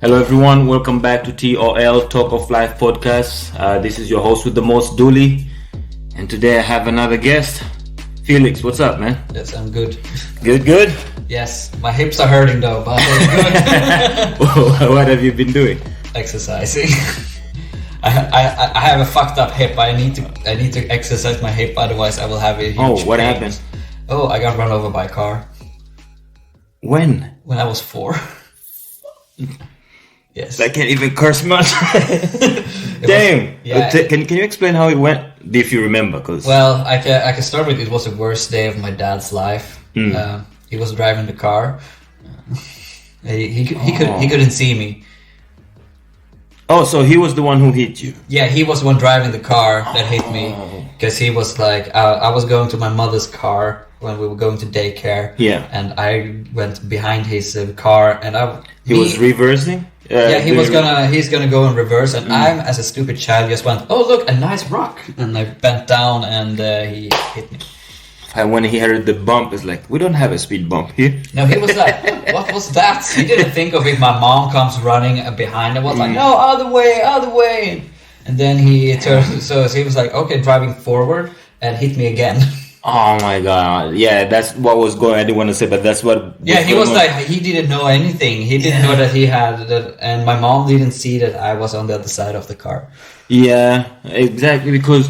Hello everyone, welcome back to TOL Talk of Life podcast. This is your host with the most, Dooley, and today I have another guest, Felix. What's up, man? Yes, I'm good. Good? Yes, my hips are hurting though, but I'm good. What have you been doing? Exercising. I have a fucked up hip. I need to exercise my hip, otherwise I will have a huge what pain. happened? Oh, I got run over by a car. When? When I was 4. Yes. I can't even curse much. Damn. Yeah. Can you explain how it went, if you remember? Well, I can start with it was the worst day of my dad's life. He was driving the car. He couldn't see me. Oh, so he was the one who hit you? Yeah, he was the one driving the car that hit me. Because he was like, I was going to my mother's car when we were going to daycare. Yeah. And I went behind his car and He was reversing? He's gonna go in reverse, and I'm, as a stupid child, just went, oh look, a nice rock, and I bent down and he hit me. And when he heard the bump, it's like, we don't have a speed bump here. No, he was like, what was that? He didn't think of it. My mom comes running behind and was like, no, other way. And then he turned, so he was like, okay, driving forward, and hit me again. Oh my god! Yeah, that's what was going. I didn't want to say, but that's what. Yeah, he was like, he didn't know anything. He didn't know that he had that, and my mom didn't see that I was on the other side of the car. Yeah, exactly. Because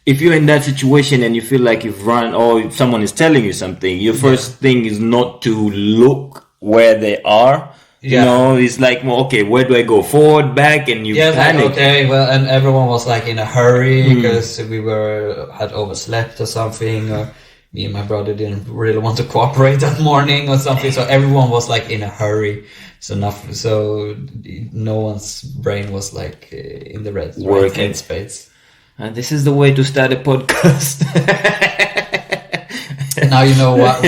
if you're in that situation and you feel like you've run, or if someone is telling you something, your first thing is not to look where they are. You know, it's like, well, okay, where do I go? Forward, back, and you panic. Like, okay, well, and everyone was like in a hurry because we had overslept or something, or me and my brother didn't really want to cooperate that morning or something. So everyone was like in a hurry. So no one's brain was like in the right headspace. And this is the way to start a podcast. Now you know why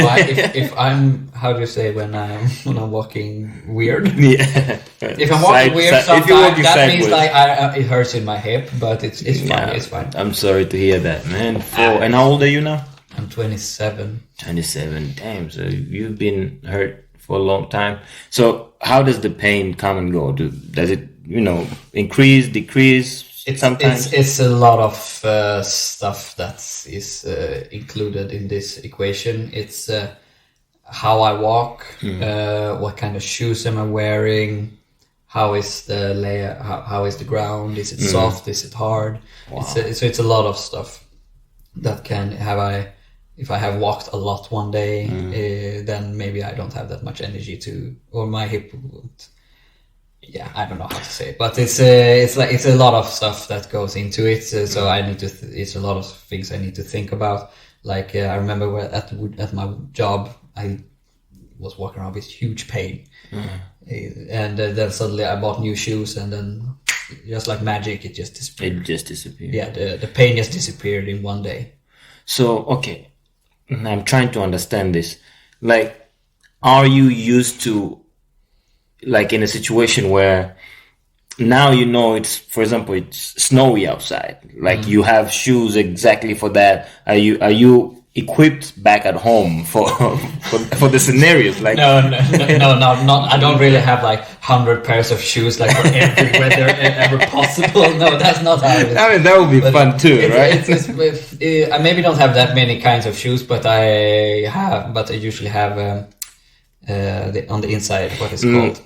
if I'm, how do you say, when I'm walking weird? Yeah. If I'm walking weird, sometimes that means like it hurts in my hip, but it's fine. It's fine. I'm sorry to hear that, man. And how old are you now? I'm 27. 27. Damn. So you've been hurt for a long time. So how does the pain come and go? Does it, increase, decrease? It's a lot of stuff that is included in this equation. It's how I walk, what kind of shoes am I wearing, how is the layer, how is the ground, is it soft, is it hard? Wow. So it's a lot of stuff that can if I have walked a lot one day, then maybe I don't have that much energy or my hip won't. Yeah, I don't know how to say it, but it's a lot of stuff that goes into it. So I need to. It's a lot of things I need to think about. Like I remember at my job, I was walking around with huge pain, and then suddenly I bought new shoes, and then just like magic, it just disappeared. Yeah, the pain just disappeared in one day. So okay, I'm trying to understand this. Like, are you used to? Like in a situation where now it's, for example, it's snowy outside. Like you have shoes exactly for that. Are you equipped back at home for the scenarios? Like no, not. I don't really have like 100 pairs of shoes like for every weather ever possible. No, that's not how it is. I mean, that would be fun too, right? I maybe don't have that many kinds of shoes, but I usually have. On the inside, what is called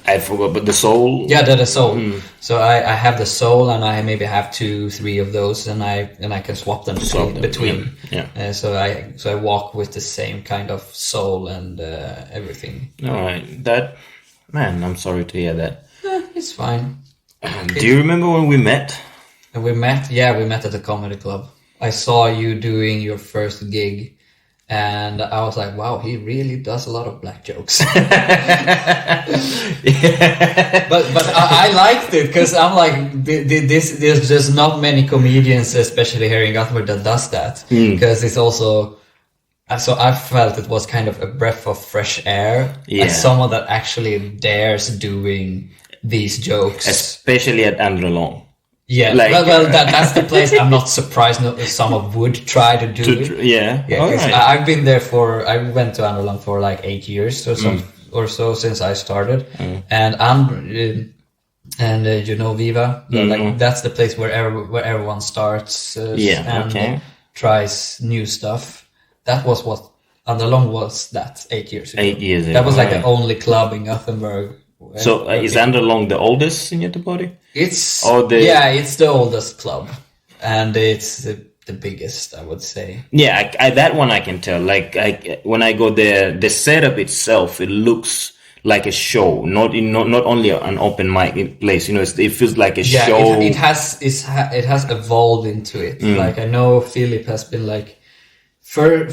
I forgot, but the sole. Yeah, the sole. So I have the sole, and I maybe have 2-3 of those, and I can swap them between. Yeah. So I walk with the same kind of sole and everything. All right, I'm sorry to hear that. It's fine. Do you remember when we met? We met at the comedy club. I saw you doing your first gig. And I was like, wow, he really does a lot of black jokes. But I liked it because I'm like, there's just not many comedians, especially here in Gothenburg, that does that. Because it's also, so I felt it was kind of a breath of fresh air. Yeah. As someone that actually dares doing these jokes. Especially at Andrelong. Yeah, that's the place. I'm not surprised if someone would try to do it. Yeah. Right. I went to Andrelong for like 8 years or or so since I started, and Viva, like that's the place where everyone starts and tries new stuff. That was what Andalong was. That 8 years ago. 8 years ago. That was like the only club in Gothenburg. So is Andalong the oldest in Göteborg? It's it's the oldest club, and it's the biggest, I would say. Yeah, I that one I can tell. Like when I go there, the setup itself, it looks like a show, not only an open mic place. You know, it feels like a show. It has evolved into it. Like I know Philip has been like,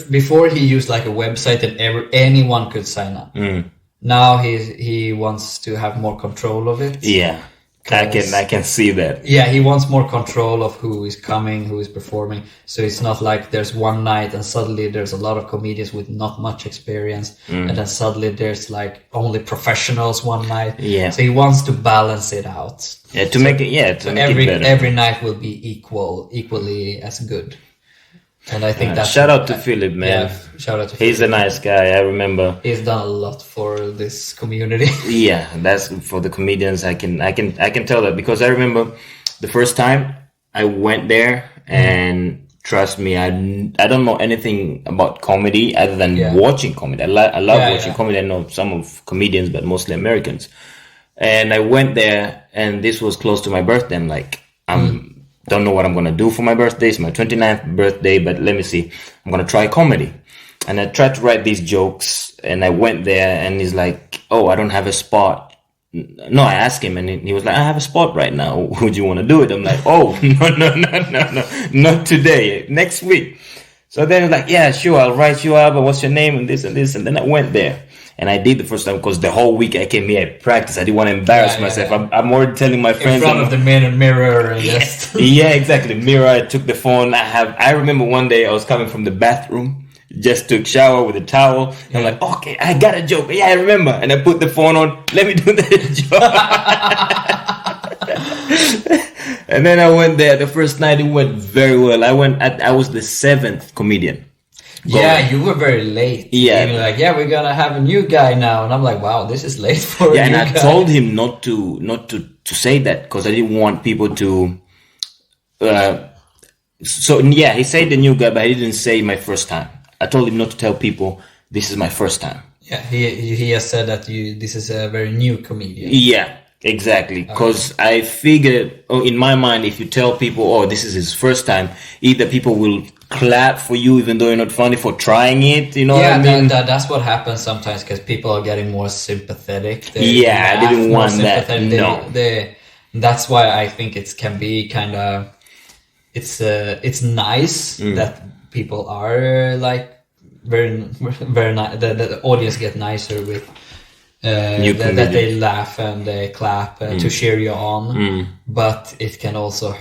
before he used like a website that anyone could sign up. Now he wants to have more control of it. Yeah, I can see that. Yeah, he wants more control of who is coming, who is performing. So it's not like there's one night and suddenly there's a lot of comedians with not much experience, and then suddenly there's like only professionals one night. Yeah. So he wants to balance it out. Yeah, to make it better. Every night will be equally as good. And I think that's... Shout out to Philip, man. Yeah, shout out to Philip. He's a nice guy, I remember. He's done a lot for this community. Yeah, that's for the comedians. I can tell that, because I remember the first time I went there, and trust me, I don't know anything about comedy other than watching comedy. I love watching comedy. I know some of comedians, but mostly Americans. And I went there, and this was close to my birthday. I'm like, don't know what I'm going to do for my birthday. It's my 29th birthday, but let me see. I'm going to try comedy. And I tried to write these jokes, and I went there, and he's like, oh, I don't have a spot. No, I asked him, and he was like, I have a spot right now. Would you want to do it? I'm like, oh, no, not today, next week. So then he's like, yeah, sure, I'll write you up. What's your name? And this and this. And then I went there. And I did the first time, because the whole week I came here, I practiced. I didn't want to embarrass myself. Yeah. I'm already telling my friends. In front of the mirror. Yes. Yeah, exactly. Mirror. I took the phone. I remember one day I was coming from the bathroom, just took shower with a towel. And I'm like, okay, I got a joke. Yeah, I remember. And I put the phone on. Let me do the joke. And then I went there. The first night it went very well. I was the 7th comedian. Yeah, you were very late. Yeah. You were like, yeah, we're gonna have a new guy now, and I'm like, wow, this is late for a new guy. Yeah, and I told him not to say that, because I didn't want people to. So yeah, he said the new guy, but he didn't say my first time. I told him not to tell people this is my first time. Yeah, he has said that this is a very new comedian. Yeah, exactly. Because I figured, in my mind, if you tell people, this is his first time, either people will clap for you even though you're not funny for trying it, you know what I mean? That's what happens sometimes, because people are getting more sympathetic. I didn't want that. No. That's why I think it can be kind of... It's nice that people are like very, very nice. The audience get nicer with... that they laugh and they clap to cheer you on. But it can also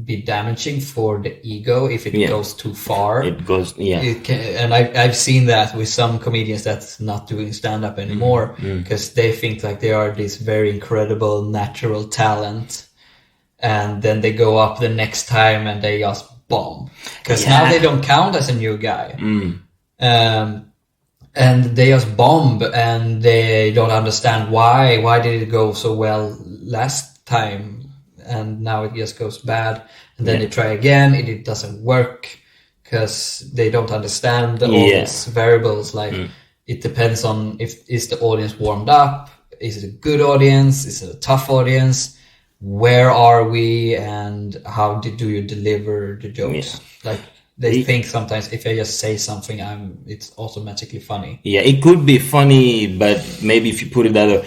be damaging for the ego if it goes too far. It goes, and I've seen that with some comedians that's not doing stand-up anymore, because they think like they are this very incredible natural talent, and then they go up the next time and they just bomb, because now they don't count as a new guy. And they just bomb, and they don't understand why did it go so well last time, and now it just goes bad, and then they try again, it doesn't work, because they don't understand all these variables. Like it depends on is the audience warmed up, is it a good audience, is it a tough audience, where are we, and how do you deliver the jokes? Like they think sometimes if I just say something, it's automatically funny. Yeah, it could be funny, but maybe if you put it that way,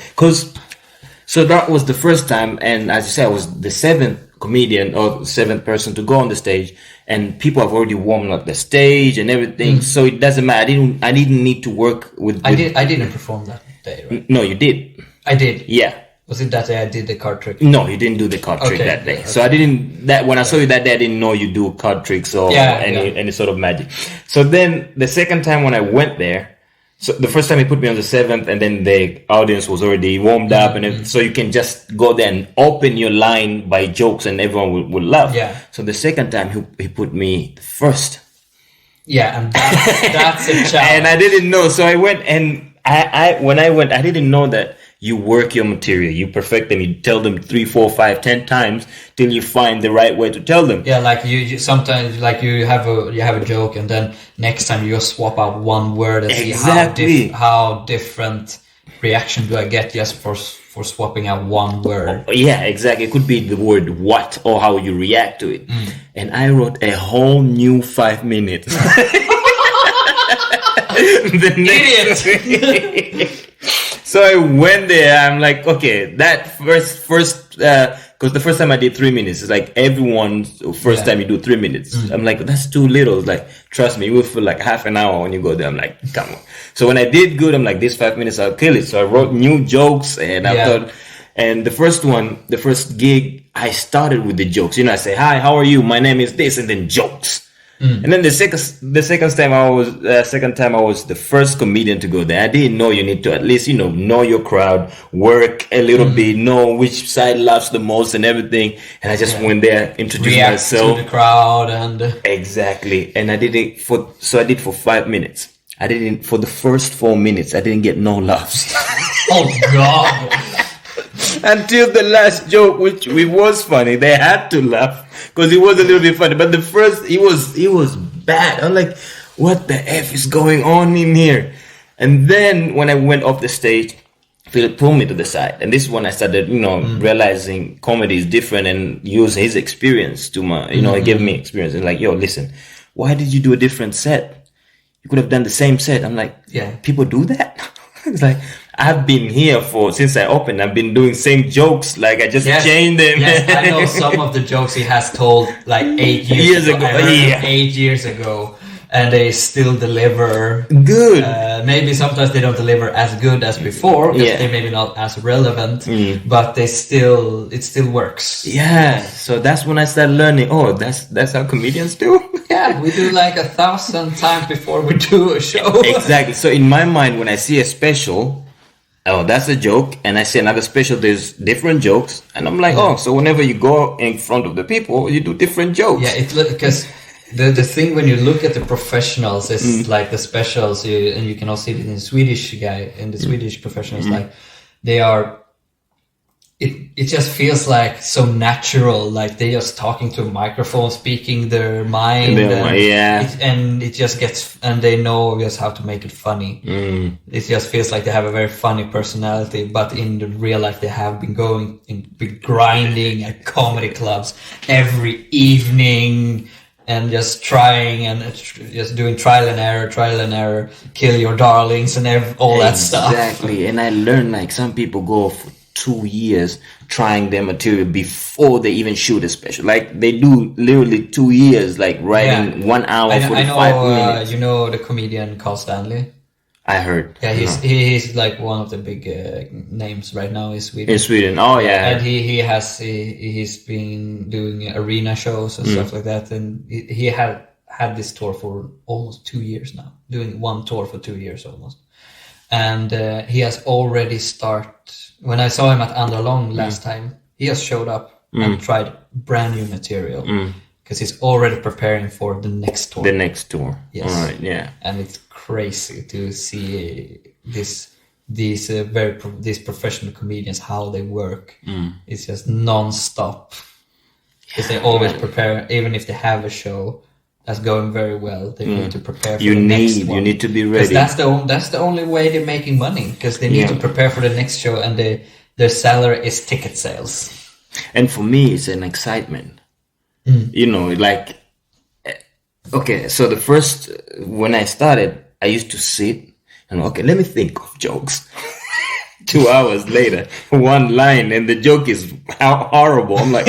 so that was the first time, and as you said, I was the 7th comedian or 7th person to go on the stage, and people have already warmed up the stage and everything, so it doesn't matter. I didn't need to work with... I didn't perform that day, right? No, you did. I did. Yeah. Was it that day I did the card trick? No, you didn't do the card trick that day. Okay. So I didn't... When I saw you that day, I didn't know you do card tricks or any sort of magic. So then the second time when I went there, so the first time he put me on the 7th, and then the audience was already warmed up, and so you can just go there and open your line by jokes, and everyone will laugh. Yeah. So the second time he put me first. Yeah, and that's a challenge. And I didn't know, so I went and when I went, I didn't know that you work your material, you perfect them, you tell them 3, 4, 5, 10 times till you find the right way to tell them. Yeah, like you sometimes like you have a joke, and then next time you just swap out one word and see how different reaction do I get just for swapping out one word. Yeah, exactly. It could be the word what or how you react to it. And I wrote a whole new 5 minutes. The next Idiot. So I went there. I'm like, okay, that first, because the first time I did 3 minutes, it's like everyone's first time you do 3 minutes. I'm like, that's too little. Like, trust me, you will feel like half an hour when you go there. I'm like, come on. So when I did good, I'm like, this 5 minutes, I'll kill it. So I wrote new jokes, and I thought, and the first gig, I started with the jokes. You know, I say, hi, how are you? My name is this, and then jokes. And then the second time I was the first comedian to go there. I didn't know you need to at least, know your crowd, work a little bit, know which side laughs the most and everything. And I just went there, introduced myself to the crowd, and exactly. And I did it for 5 minutes. I didn't for the first 4 minutes. I didn't get no laughs. Oh God. Until the last joke, which was funny, they had to laugh because it was a little bit funny. But the first, it was bad. I'm like, what the F is going on in here? And then when I went off the stage, Philip pulled me to the side, and this is when I started, realizing comedy is different, and use his experience to my, he gave me experience, and like, yo, listen, why did you do a different set? You could have done the same set. I'm like, yeah, people do that. It's like, I've been here since I opened. I've been doing same jokes. Like, I just changed them. Yes, I know some of the jokes he has told like 8 years ago. 8 years ago, and they still deliver good. Maybe sometimes they don't deliver as good as before because they're maybe not as relevant, but it still works. Yeah, so that's when I started learning. Oh, that's how comedians do. Yeah, we do like 1,000 times before we do a show. Exactly. So in my mind, when I see a special, oh, that's a joke, and I see another special, there's different jokes, and I'm like, oh, so whenever you go in front of the people, you do different jokes. Yeah, it's because the thing when you look at the professionals is like the specials, and you can also see it in the Swedish professionals, like they are. It just feels like so natural, like they just talking to a microphone, speaking their mind, and it just gets, and they know just how to make it funny. It just feels like they have a very funny personality, but in the real life they have been grinding at comedy clubs every evening and just trying and just doing trial and error, kill your darlings and all that stuff. Exactly, and I learned like some people go for 2 years trying their material before they even shoot a special. Like they do literally 2 years, like writing 1 hour, 45 minutes. You know the comedian Carl Stanley? I heard. Yeah, he's like one of the big names right now in Sweden. In Sweden, oh yeah. And he's been doing arena shows and stuff like that. And he had this tour for almost 2 years now, doing one tour for 2 years almost. And he has already started. When I saw him at Andra Lång last time, he just showed up and tried brand new material because he's already preparing for the next tour. The next tour. Yes. All right. Yeah. And it's crazy to see these professional comedians, how they work. It's just non-stop because they always prepare, even if they have a show that's going very well, they need to prepare for the next one. You need to be ready. That's the only way they're making money, because they need to prepare for the next show, and their salary is ticket sales. And for me, it's an excitement. Like, okay, so when I started, I used to sit and, okay, let me think of jokes. 2 hours later, one line, and the joke is horrible. I'm like,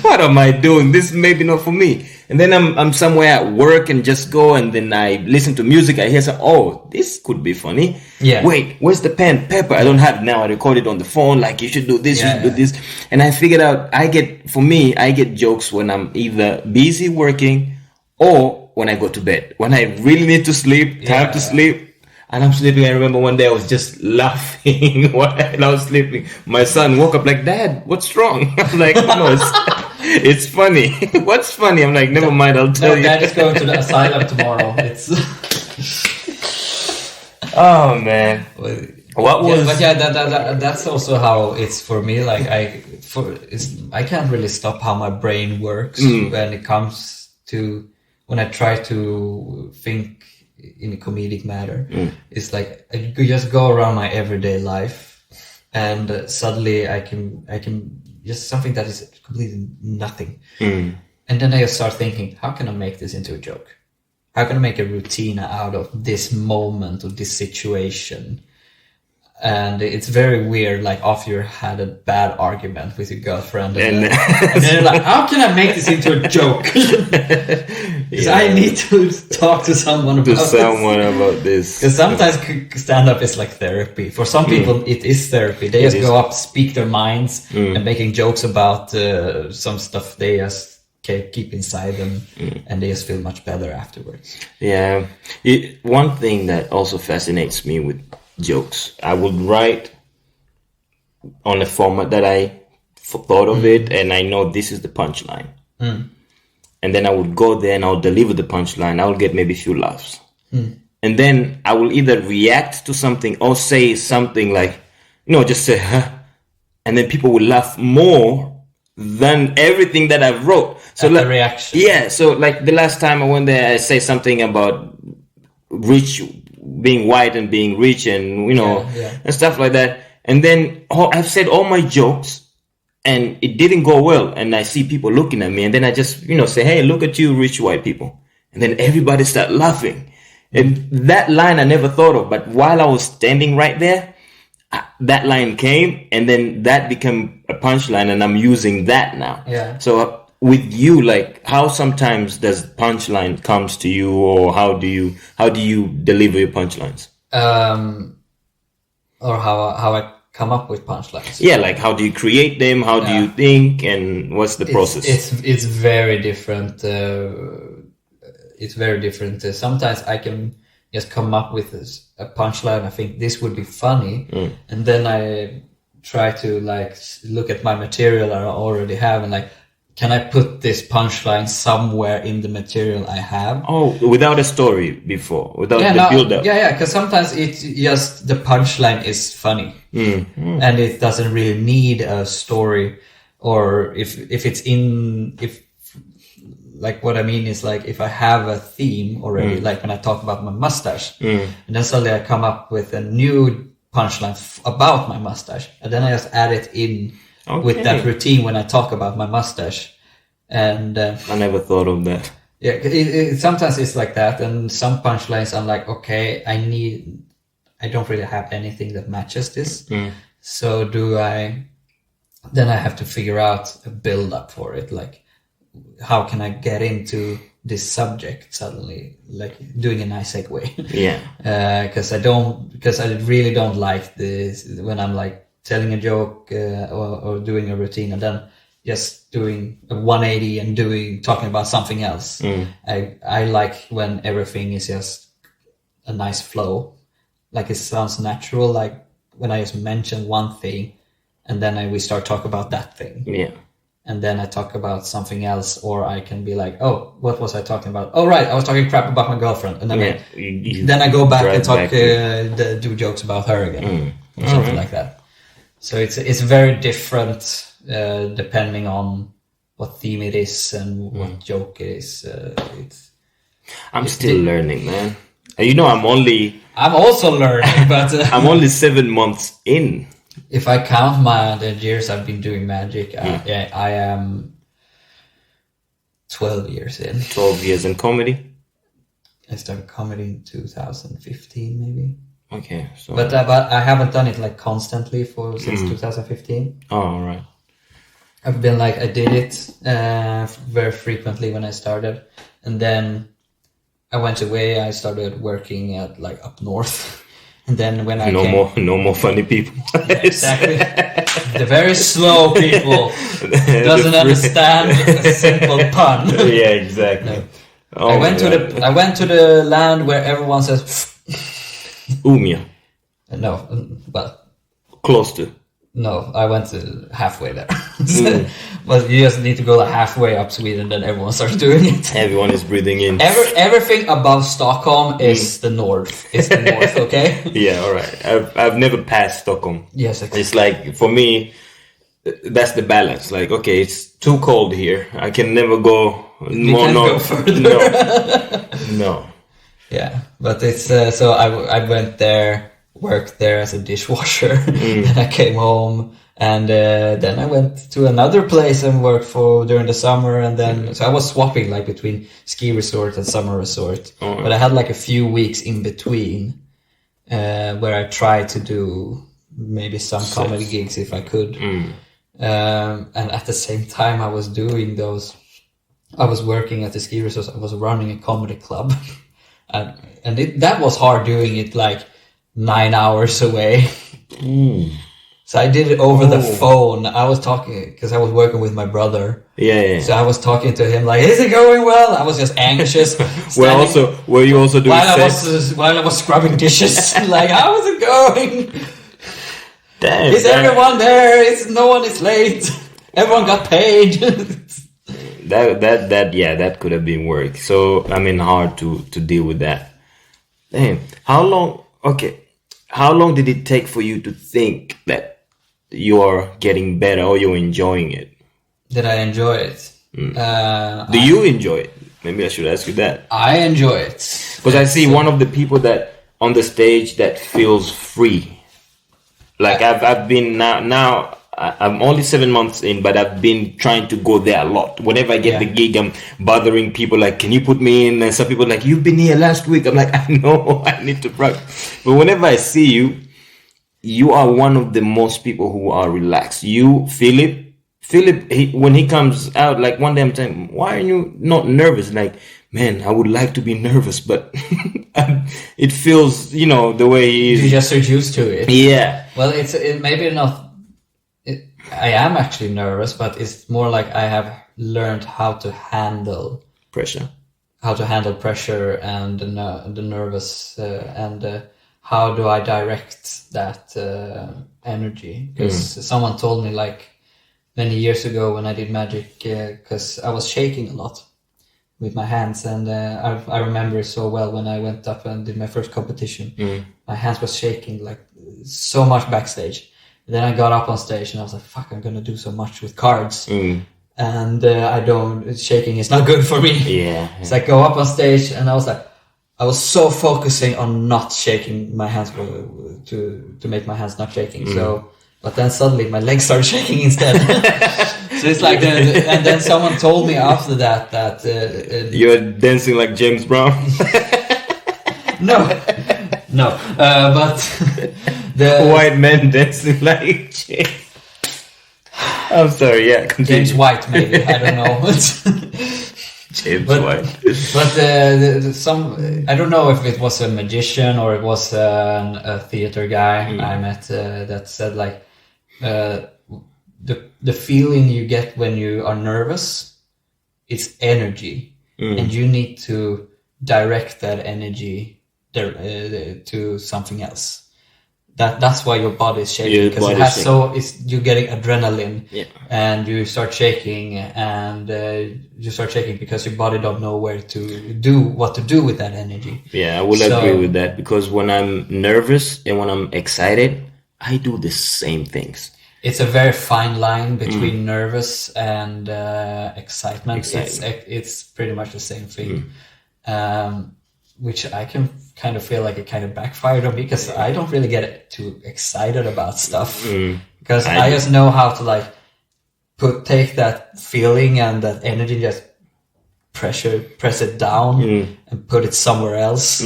what am I doing? This may be not for me. And then I'm somewhere at work and just go, and then I listen to music. I hear this could be funny. Yeah. Wait, where's the pen? Paper. I don't have it now. I record it on the phone. Like, you should do this, you should do this. And I figured out, I get jokes when I'm either busy working or when I go to bed. When I really need to sleep, time to sleep. And I'm sleeping. I remember one day I was just laughing while I was sleeping. My son woke up like, Dad, what's wrong? I'm like, no, it's funny. What's funny? I'm like, never mind, I'll tell you. Dad is going to the asylum tomorrow. Oh man. What was? But yeah, that's also how it's for me. Like I can't really stop how my brain works when it comes to when I try to think in a comedic manner. It's like I could just go around my everyday life, and suddenly I can just something that is completely nothing, and then I just start thinking, how can I make this into a joke? How can I make a routine out of this moment or this situation? And it's very weird, like after you had a bad argument with your girlfriend, and then you're like, how can I make this into a joke? Because I need to talk to someone about this. Because sometimes stand-up is like therapy. For some people, it is therapy. They just go up, speak their minds, and making jokes about some stuff they just keep inside them, and they just feel much better afterwards. Yeah. One thing that also fascinates me with jokes, I would write on a format that I thought of it, and I know this is the punchline, and then I would go there and I'll deliver the punchline. I'll get maybe a few laughs, and then I will either react to something or say something like, just say huh, and then people will laugh more than everything that I wrote. So like, reaction. Yeah, so like the last time I went there, I say something about being white and being rich and and stuff like that, and then I've said all my jokes and it didn't go well, and I see people looking at me, and then I just say, hey, look at you rich white people, and then everybody start laughing. And that line I never thought of, but while I was standing right there, that line came, and then that became a punchline, and I'm using that now. So with you, like, how sometimes does punchline comes to you, or how do you deliver your punchlines? Or how I come up with punchlines. Yeah, like how do you create them? How do you think, and what's the process? It's very different. It's very different. Sometimes I can just come up with a punchline. I think this would be funny, and then I try to like look at my material I already have, and like, can I put this punchline somewhere in the material I have? Oh, without a story before, without the build-up. Yeah, because sometimes it's just the punchline is funny, and it doesn't really need a story. Or if like what I mean is like if I have a theme already, like when I talk about my mustache, and then suddenly I come up with a new punchline about my mustache, and then I just add it in. Okay. With that routine when I talk about my mustache, and I never thought of that. Yeah, sometimes it's like that, and some punchlines I'm like, okay, I don't really have anything that matches this, so then I have to figure out a build up for it, like how can I get into this subject suddenly, like doing a nice segue. Because I really don't like this when I'm like telling a joke or doing a routine and then just doing a 180 and talking about something else. I like when everything is just a nice flow, like it sounds natural, like when I just mention one thing and then we start talking about that thing. And then I talk about something else, or I can be like, oh, what was I talking about? Oh, right, I was talking crap about my girlfriend. And then then I go back and talk, do jokes about her again, or something like that. So it's very different depending on what theme it is and what joke it is. I'm still learning, man. I'm also learning, but I'm only 7 months in. If I count the years I've been doing magic, I am 12 years in. 12 years in comedy? I started comedy in 2015, maybe. Okay, so but I haven't done it like constantly since 2015. Oh, all right. I've been like, I did it very frequently when I started, and then I went away. I started working at like up north, and then when I no more funny people. Exactly, the very slow people doesn't understand a simple pun. Yeah, exactly. No. Oh, I went to the land where everyone says. Umia. No, well, close to. No, I went to halfway there. But you just need to go halfway up Sweden, then everyone starts doing it. Everyone is breathing in. Everything above Stockholm is the north. It's the north, okay? Yeah, all right. I've never passed Stockholm. Yes, exactly. It's like, for me, that's the balance. Like, okay, it's too cold here. I can never go more north. Go further. No. Yeah, but it's so I went there, worked there as a dishwasher, and I came home, and then I went to another place and worked during the summer, and then so I was swapping like between ski resort and summer resort, but I had like a few weeks in between where I tried to do maybe some comedy gigs if I could, and at the same time I was doing those. I was working at the ski resort. I was running a comedy club. And that was hard doing it like 9 hours away. So I did it over the phone. I was talking because I was working with my brother. Yeah. So I was talking to him like, "Is it going well?" I was just anxious. Were you also doing while I was scrubbing dishes? Like, how is it going? Damn. Is everyone there? No one is late. Everyone got paid. That could have been work. So I mean, hard to deal with that. Damn. How long did it take for you to think that you're getting better or you're enjoying it? Did I enjoy it? Do you enjoy it? Maybe I should ask you that. I enjoy it. Because I see one of the people that on the stage that feels free. Like I've been now I'm only 7 months in, but I've been trying to go there a lot. Whenever I get the gig, I'm bothering people like, "Can you put me in?" And some people are like, "You've been here last week." I'm like, "I know, I need to practice." But whenever I see you, you are one of the most people who are relaxed. You, Philip, when he comes out, like one day I'm saying, "Why are you not nervous?" Like, man, I would like to be nervous, but it feels, the way he is. You just are used to it. Yeah. Well, it maybe not. I am actually nervous, but it's more like I have learned how to handle pressure. How to handle pressure and the nervous and how do I direct that energy? Because someone told me like many years ago when I did magic, because I was shaking a lot with my hands, and I remember it so well when I went up and did my first competition. My hands were shaking like so much backstage. Then I got up on stage and I was like, "Fuck, I'm gonna do so much with cards." And shaking is not good for me. Yeah. So I go up on stage and I was so focusing on not shaking my hands to make my hands not shaking. So, but then suddenly my legs started shaking instead. So it's like, and then someone told me after that you're dancing like James Brown. No, but the white men dancing like James. I'm sorry, yeah. Continue. James White, maybe, I don't know. James White. But I don't know if it was a magician or it was a theater guy I met that said like the feeling you get when you are nervous, it's energy, and you need to direct that energy to something else. That's why your body is shaking, because you're getting adrenaline, and you start shaking, and you start shaking because your body don't know what to do with that energy. Yeah, I will agree with that, because when I'm nervous and when I'm excited, I do the same things. It's a very fine line between nervous and excitement. It's pretty much the same thing, which I can kind of feel like it kind of backfired on me, because I don't really get too excited about stuff, because I just know how to like take that feeling and that energy, just press it down and put it somewhere else.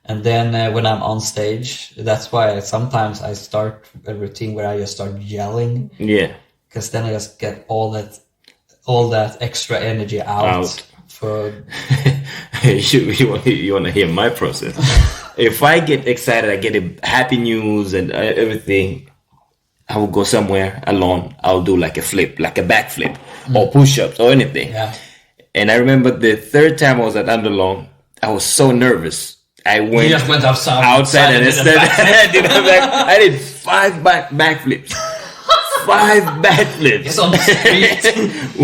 And then when I'm on stage, that's why sometimes I start a routine where I just start yelling. Yeah. Because then I just get all that extra energy out. You want to hear my process? If I get excited, I get happy news and everything, I will go somewhere alone. I'll do like a flip, like a backflip, or push-ups or anything. Yeah. And I remember the third time I was at Underlong, I was so nervous. You just went outside and instead I did 5 backflips. 5 backflips. It's on the street.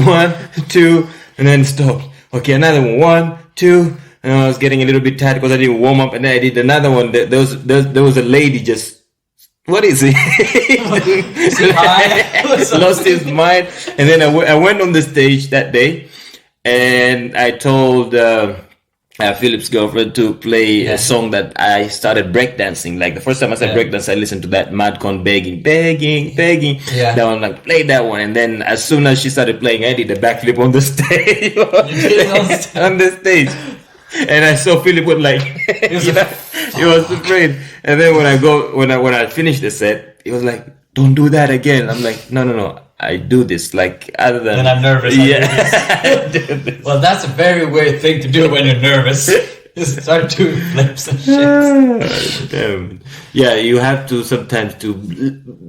1, 2, and then stop. Okay, another one. 1, 2, and I was getting a little bit tired because I didn't warm up, and then I did another one. There was a lady just. What is it? Lost his mind. And then I went on the stage that day, and I told Philip's girlfriend to play a song that I started breakdancing. Like the first time I said breakdance, I listened to that Madcon begging. Yeah. That one, like, play that one. And then as soon as she started playing, I did a backflip on the stage. On the stage. And I saw Philip was like, he was afraid. And then when I finished the set, he was like, "Don't do that again." I'm like, no. I do this, like, other than... When I'm nervous, yeah. I do this. Well, that's a very weird thing to do when you're nervous. Just start doing flips and shit. Yeah, you have to sometimes to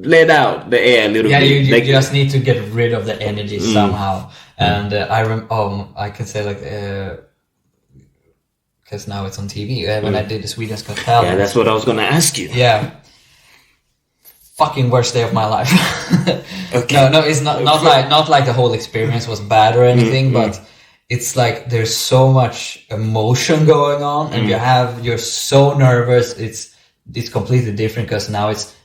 let out the air a little bit. Yeah, you just need to get rid of the energy somehow. And I can say, like... because now it's on TV. When I did the Sweden's Got Talent. Yeah, that's what I was gonna ask you. Yeah. Fucking worst day of my life. Okay. No, it's not like the whole experience was bad or anything, but it's like there's so much emotion going on, and you're so nervous. It's completely different because now it's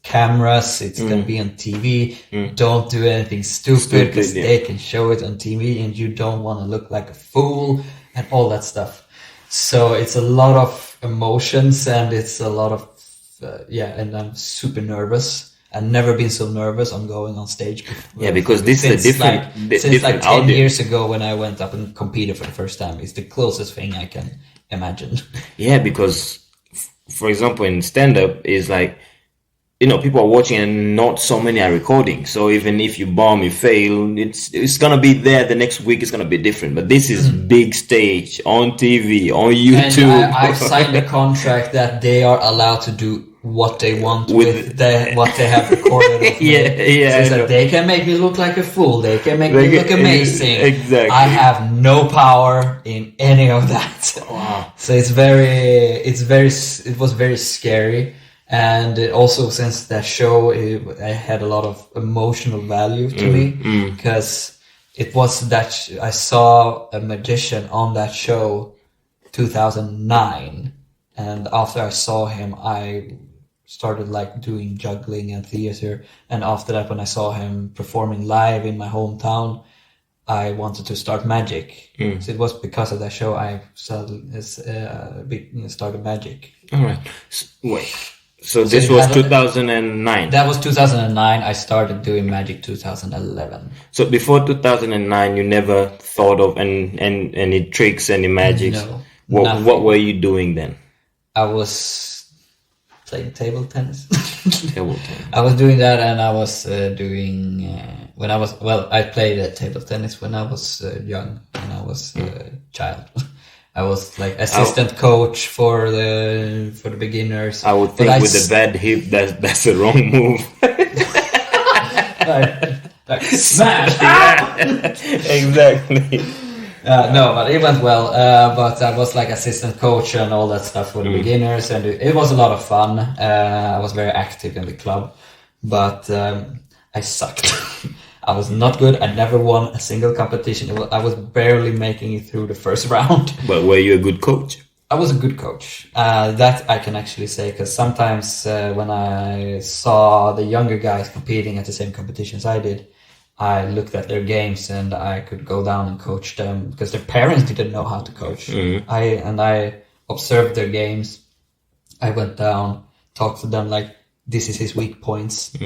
cameras. It's gonna be on TV. Don't do anything stupid because they can show it on TV, and you don't want to look like a fool and all that stuff. So it's a lot of emotions, and it's a lot of and I'm super nervous. I've never been so nervous on going on stage before. Yeah, because this is a different since like 10 audience. years ago when I went up and competed for the first time. It's the closest thing I can imagine. Yeah, because for example in stand-up is like, people are watching and not so many are recording. So even if you bomb, you fail, it's gonna be there. The next week is gonna be different. But this is big stage on TV, on YouTube. And I signed a contract that they are allowed to do what they want with what they have recorded. So they can make me look like a fool. They can make me look amazing. Exactly. I have no power in any of that. Wow. So it was very scary. And also, since that show, I had a lot of emotional value to me, because it was that I saw a magician on that show 2009, and after I saw him, I started like doing juggling and theater, and after that, when I saw him performing live in my hometown, I wanted to start magic. So it was because of that show I started magic. All right. Wait. So this was 2009. That was 2009. I started doing magic 2011. So before 2009, you never thought of any tricks, any magics? No. What were you doing then? I was playing table tennis. Table tennis. I was doing that, and I was doing I played table tennis when I was young, when I was a child. I was like assistant coach for the beginners. I would think with the bad hip, that's a wrong move. like smash! Exactly. No, but it went well. But I was like assistant coach and all that stuff for the beginners, and it was a lot of fun. I was very active in the club, but I sucked. I was not good. I never won a single competition. I was barely making it through the first round. But were you a good coach? I was a good coach. That I can actually say, because sometimes when I saw the younger guys competing at the same competitions I did, I looked at their games and I could go down and coach them, because their parents didn't know how to coach. I observed their games. I went down, talked to them like, this is his weak points.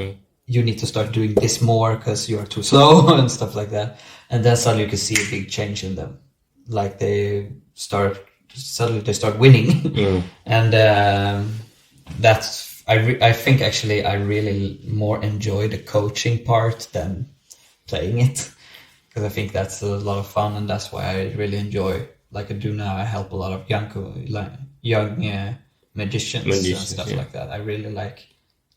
You need to start doing this more because you are too slow and stuff like that. And then suddenly you can see a big change in them. Like they start winning. And that's, I think actually I really more enjoy the coaching part than playing it. Because I think that's a lot of fun, and that's why I really enjoy, like I do now. I help a lot of young magicians and stuff like that. I really like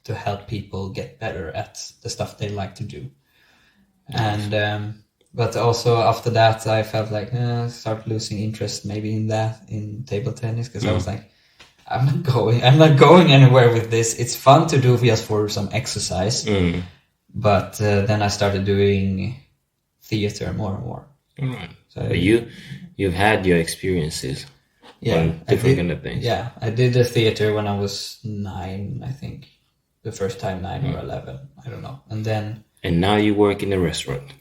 to help people get better at the stuff they like to do. And but also after that I felt like start losing interest maybe in table tennis, because I was like, I'm not going anywhere with this. It's fun to do just for some exercise, But then I started doing theater more and more. Right. So You've had your experiences on different kind of things. Yeah, I did the theater when I was 9, I think. The first time 9 or 11, I don't know. And now you work in a restaurant.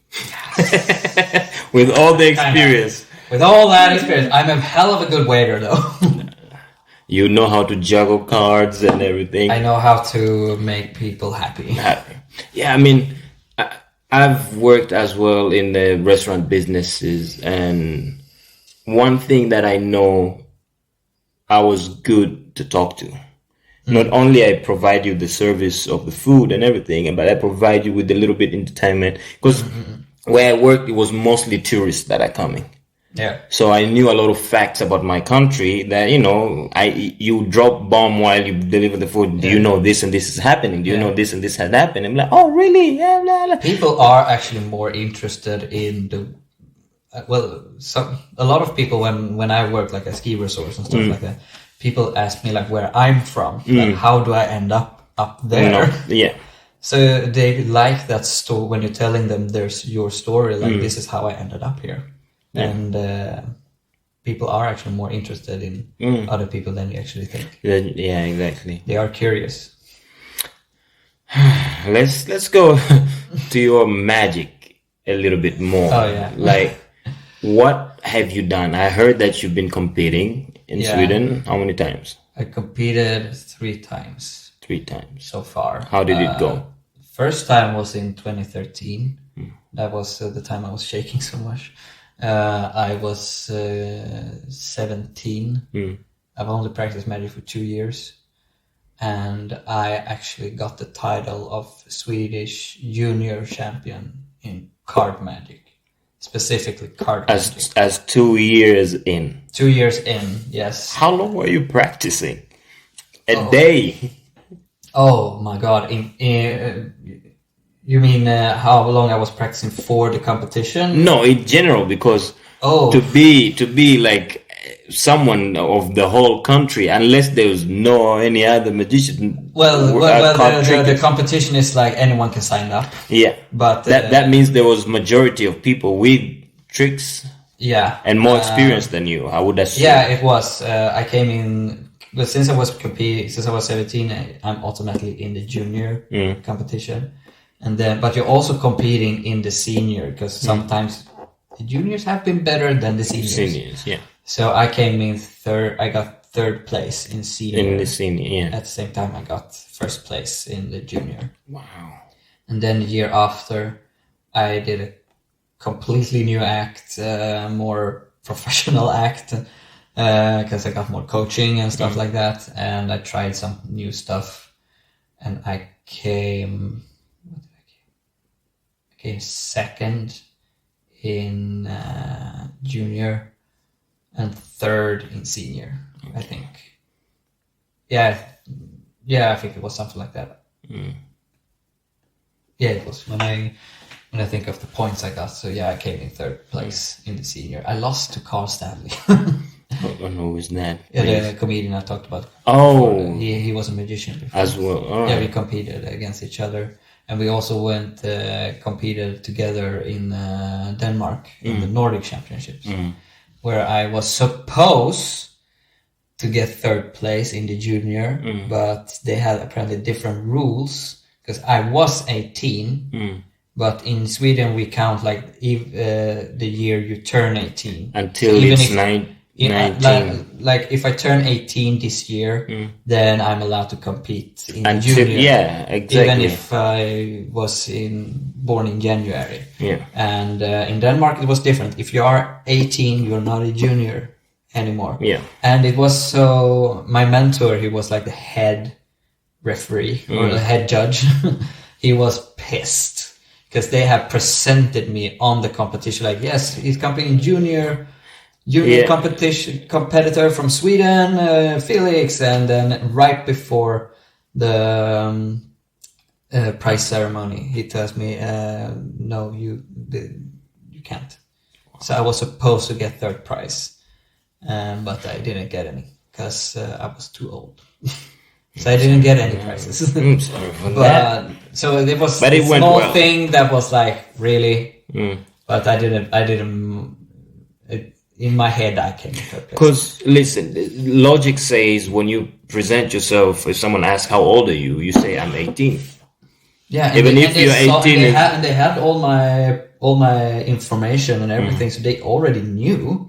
With all the experience. With all that experience, I'm a hell of a good waiter, though. You know how to juggle cards and everything. I know how to make people happy. Yeah, I mean, I've worked as well in the restaurant businesses, and one thing that I know I was good to talk to. Not only I provide you the service of the food and everything, but I provide you with a little bit entertainment. Because where I worked, it was mostly tourists that are coming. Yeah. So I knew a lot of facts about my country that, you drop bomb while you deliver the food. Do you know this and this is happening? Do you know this and this has happened? I'm like, oh, really? Yeah, blah, blah. People are actually more interested in the... a lot of people, when I work like at ski resorts and stuff like that, people ask me like where I'm from. Like, how do I end up there? No. Yeah. So they like that story when you're telling them there's your story, like this is how I ended up here. Yeah. And people are actually more interested in other people than you actually think. Yeah, exactly. They are curious. Let's go to your magic a little bit more. Oh yeah. Like, what have you done? I heard that you've been competing in Sweden. How many times? I competed 3 times. 3 times so far. How did it go? First time was in 2013. That was the time I was shaking so much. I was 17. I've only practiced magic for 2 years. And I actually got the title of Swedish junior champion in card magic. Specifically card magic. As 2 years in. 2 years in, yes. How long were you practicing? A day? Oh my god. You mean how long I was practicing for the competition? No, in general, because to be like someone of the whole country, unless there's no any other magician. The competition is like anyone can sign up. Yeah, but that means there was majority of people with tricks. Yeah, and more experience than you, I would assume. Yeah, it was. I came in, but since I was competing, since I was 17, I'm automatically in the junior competition. And then, but you're also competing in the senior, because sometimes the juniors have been better than the seniors. Seniors, yeah. So I came in third. I got 3rd place in senior. In the senior, yeah. At the same time, I got 1st place in the junior. Wow. And then the year after, I did a completely new act, more professional act, because I got more coaching and stuff like that. And I tried some new stuff, and I came 2nd in junior and 3rd in senior, I think. Yeah, I think it was something like that. Yeah, it was when I think of the points I got. So yeah, I came in 3rd place in the senior. I lost to Carl Stanley. Who was that? Yeah, the comedian I talked about. Oh, he was a magician before. As well. Right. Yeah, we competed against each other. And we also went competed together in Denmark in the Nordic Championships, where I was supposed to get 3rd place in the junior, but they had apparently different rules, because I was 18, but in Sweden we count like the year you turn 18. Until even it's 19. Like if I turn 18 this year, then I'm allowed to compete in the junior. Yeah, exactly. Even if I was born in January. Yeah. And in Denmark it was different. If you are 18, you're not a junior anymore. Yeah. And it was so, my mentor, he was like the head referee or the head judge. He was pissed because they have presented me on the competition like, yes, he's competing in junior competitor from Sweden, Felix, and then right before the prize ceremony, he tells me, "No, you can't." So I was supposed to get 3rd prize, but I didn't get any because I was too old. So I didn't get any prizes. Sorry for that. So it was But a it went small well. thing that was like, really? But I didn't, in my head, I came in third place. Because, listen, logic says when you present yourself, if someone asks, how old are you? You say, I'm 18. Yeah, and Even they, if and they you're saw, 18 and they had all my information and everything, so they already knew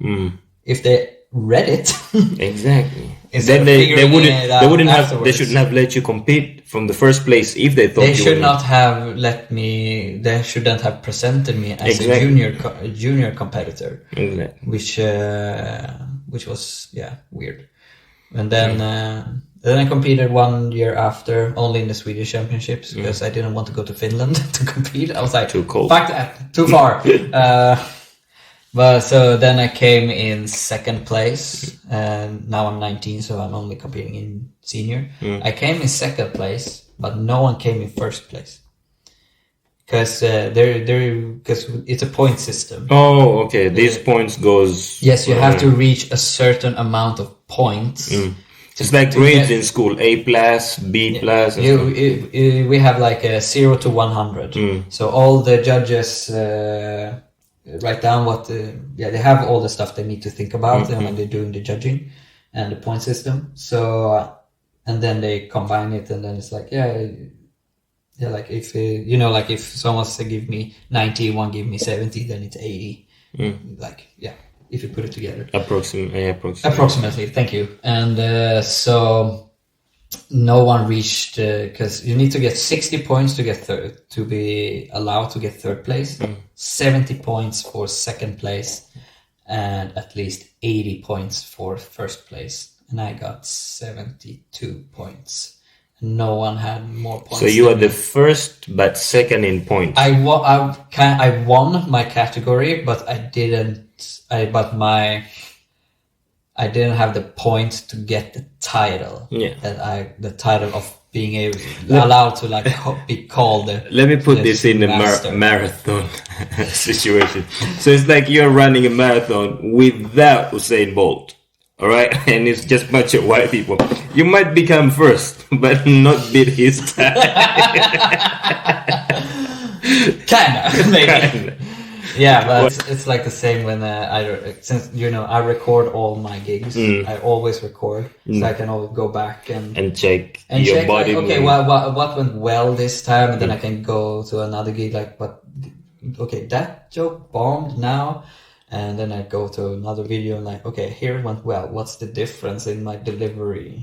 if they read it. Exactly. Instead Then of they figuring it out wouldn't have, they afterwards. shouldn't have let you compete from the first place if they thought They you should were not have let me. They shouldn't have presented me as Exactly. a junior competitor, Exactly. which was weird. And then I competed 1 year after, only in the Swedish Championships, because I didn't want to go to Finland to compete. I was like, Too cold. fuck that, too far. But so then I came in second place, and now I'm 19, so I'm only competing in senior. I came in second place, but no one came in first place. Because because it's a point system. Oh, okay. These points goes... Yes, you have to reach a certain amount of points. It's like grades in school, A plus, B plus. And stuff. We have like a 0 to 100. So all the judges write down what they have all the stuff they need to think about when they're doing the judging and the point system. So and then they combine it, and then it's like like if like if someone say give me 90, one give me 70, then it's 80. Like if you put it together. Approximately, thank you. And so no one reached, because you need to get 60 points to get third, to be allowed to get third place, 70 points for second place, and at least 80 points for first place. And I got 72 points. No one had more points. So you are the first, but second in points. I won my category, but I didn't didn't have the point to get the title. The title of being allowed to be called. Let me put this in the marathon situation. So it's like you're running a marathon without Usain Bolt. All right, and it's just a bunch of white people. You might become first, but not beat his time. Kinda, maybe. Yeah, but it's like the same when since I record all my gigs. I always record, so I can always go back and check your body. Like, okay, what went well this time, and then I can go to another gig. Like, but okay, that joke bombed now. And then I go to another video and like, okay, here it went well. What's the difference in my delivery?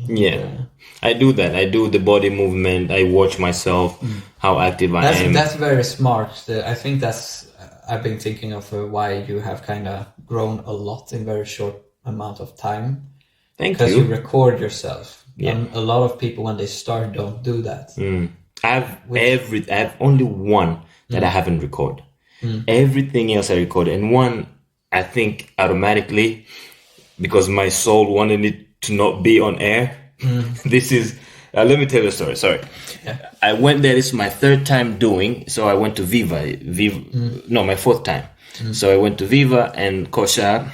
I do that. I do the body movement. I watch myself, how active I am. That's very smart. I think I've been thinking of why you have kind of grown a lot in very short amount of time. Thank you. Because you record yourself. Yeah. And a lot of people when they start don't do that. I have only one that I haven't recorded. Everything else I recorded, and one I think automatically, because my soul wanted it to not be on air. This is, let me tell you a story. Sorry. Yeah. I went there. This is my third time doing. So I went to Viva. No, my fourth time. So I went to Viva, and Koshar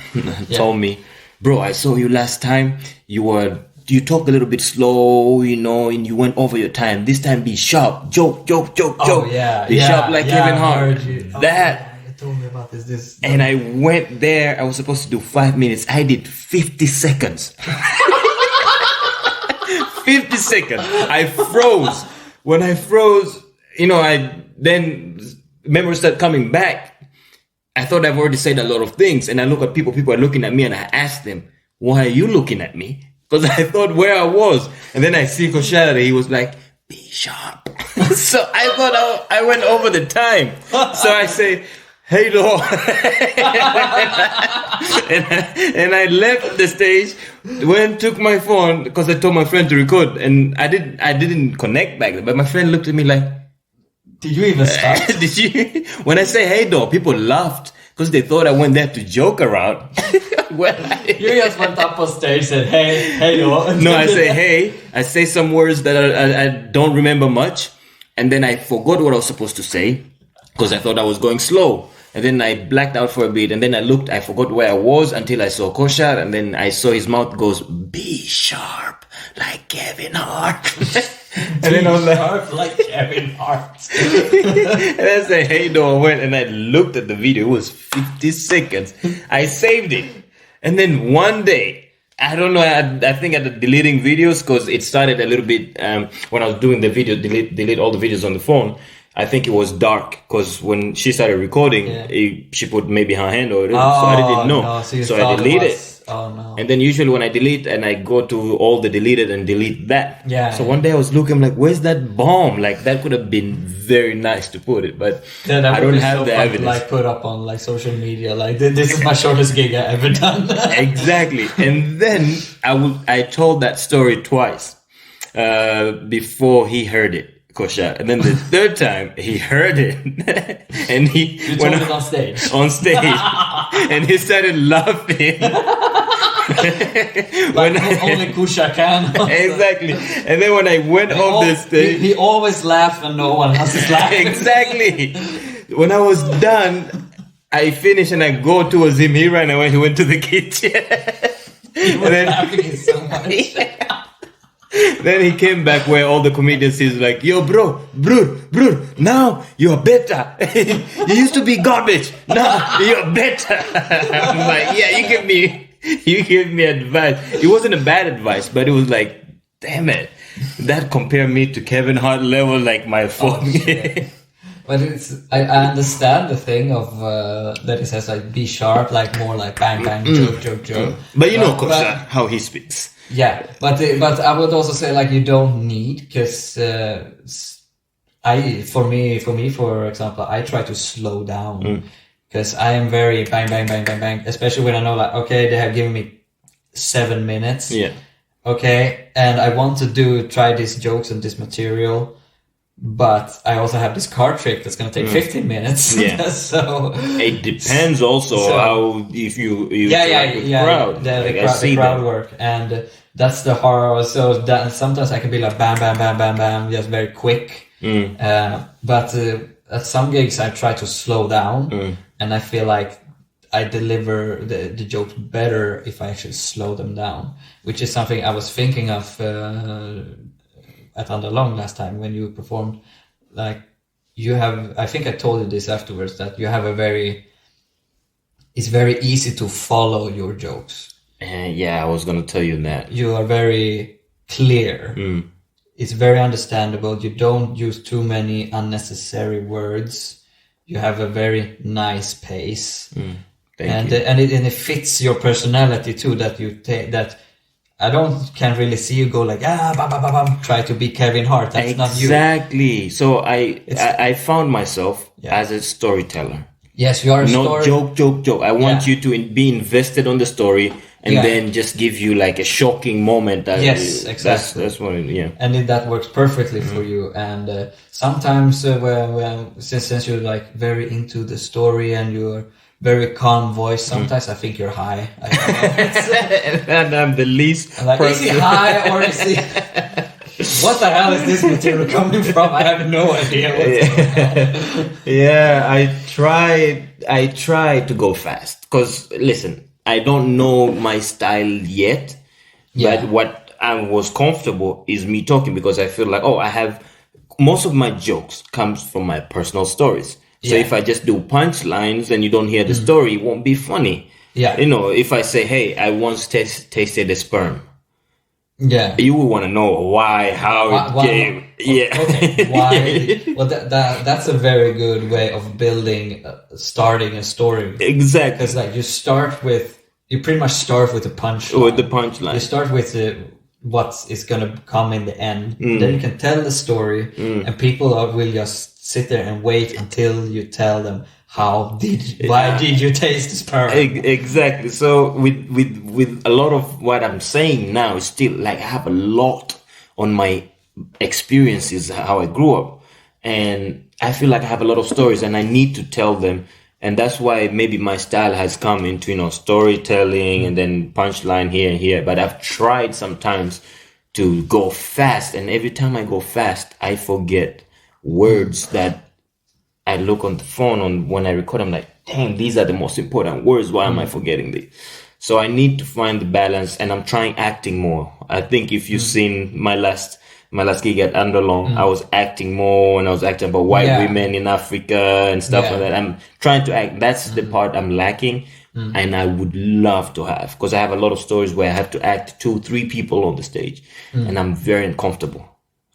told me, bro, I saw you last time. You talk a little bit slow, and you went over your time. This time be sharp. Joke. Oh, yeah. Be sharp like Kevin Hart. Told me about this. And I went there. I was supposed to do 5 minutes. I did 50 seconds. 50 seconds. I froze. When I froze, I then memory started coming back. I thought I've already said a lot of things. And I look at people are looking at me, and I asked them, why are you looking at me? Because I thought where I was. And then I see Koshari. He was like, be sharp. So I thought I went over the time. So I say, hey, Lord. and I left the stage, took my phone, because I told my friend to record, and I didn't connect back then, but my friend looked at me like, did you even start? Did you? When I say hey, Lord, people laughed, because they thought I went there to joke around. You just went up on stage and said, hey, Lord. No, I say hey, I say some words that I don't remember much, and then I forgot what I was supposed to say, because I thought I was going slow. And then I blacked out for a bit, and then I forgot where I was until I saw Koshar, and then I saw his mouth goes, be sharp, like Kevin Hart. And then I was like Kevin Hart. and I said, hey, no, I went and I looked at the video. It was 50 seconds. I saved it. And then one day, I don't know, I think I had deleting videos because it started a little bit when I was doing the video, delete all the videos on the phone. I think it was dark because when she started recording, she put maybe her hand over it. So I didn't know. No, so I deleted it. Oh no. And then usually when I delete and I go to all the deleted and delete that. Yeah. So one day I was looking, I'm like, where's that bomb? Like that could have been very nice to put it, but I don't have the evidence. Like put up on like social media, like this is my shortest gig I ever done. Exactly. And then I told that story twice before he heard it. Kosha. And then the third time he heard it and you told it on stage. On stage. And he started laughing. Like only Kusha can. Exactly. And then when I went off the stage, he always laughs when no one else is laughing. Exactly. When I was done, I finished and I go towards him. He ran away. He went to the kitchen. He was laughing so much. Then he came back where all the comedians is like, yo, bro, now you're better. You used to be garbage. Now you're better. I'm like, yeah, you give me advice. It wasn't a bad advice, but it was like, damn it. That compared me to Kevin Hart level, like my phone. But I understand the thing of that it says like be sharp, like more like bang bang joke. But you know, Costa, how he speaks. Yeah, but I would also say like you don't need, because for example, I try to slow down because I am very bang bang bang bang bang, especially when I know like okay, they have given me 7 minutes. Yeah. Okay, and I want to try these jokes and this material. But I also have this card trick that's going to take 15 minutes. Yeah. So it depends also how if you interact with crowd. The crowd work, and that's the horror. So that sometimes I can be like bam, bam, bam, bam, bam, just very quick. But at some gigs I try to slow down, and I feel like I deliver the jokes better if I actually slow them down, which is something I was thinking of. At Underlong last time when you performed, like you have, I think I told you this afterwards, that you have it's very easy to follow your jokes. Yeah, I was going to tell you that. You are very clear. It's very understandable. You don't use too many unnecessary words. You have a very nice pace. Thank you. And it fits your personality too, that you take that. I can't really see you go like try to be Kevin Hart. That's not you. Exactly. So I found myself as a storyteller. Yes, you are a storyteller. Joke. I want you to be invested on the story and then just give you like a shocking moment. Yes, exactly. That's what. And that works perfectly for you. And sometimes since you're like very into the story and you're very calm voice. Sometimes I think you're high. And I'm the least. I'm like, is he high or is he? What the hell is this material coming from? I have no idea. Yeah, I try to go fast because listen, I don't know my style yet. But what I was comfortable is me talking because I feel like I have most of my jokes comes from my personal stories. So if I just do punchlines and you don't hear the story, it won't be funny. Yeah. If I say, hey, I once tasted a sperm. Yeah. You will want to know why, how it came. Okay. Why? Well, that's a very good way of starting a story. Exactly. Because like you pretty much start with a punchline. With the punchline. You start with what is going to come in the end. Then you can tell the story and people will just sit there and wait until you tell them why did you taste the sperm? Exactly. So with a lot of what I'm saying now is still like I have a lot on my experiences, how I grew up, and I feel like I have a lot of stories and I need to tell them, and that's why maybe my style has come into storytelling and then punchline here and here. But I've tried sometimes to go fast, and every time I go fast, I forget words that I look on the phone when I record. I'm like, dang, these are the most important words. Why am I forgetting these? So I need to find the balance, and I'm trying acting more. I think if you've seen my last my last gig at Underlong, I was acting more, and I was acting about white women in Africa and stuff like that. I'm trying to act. That's the part I'm lacking, and I would love to have, because I have a lot of stories where I have to act 2-3 people on the stage, and I'm very uncomfortable.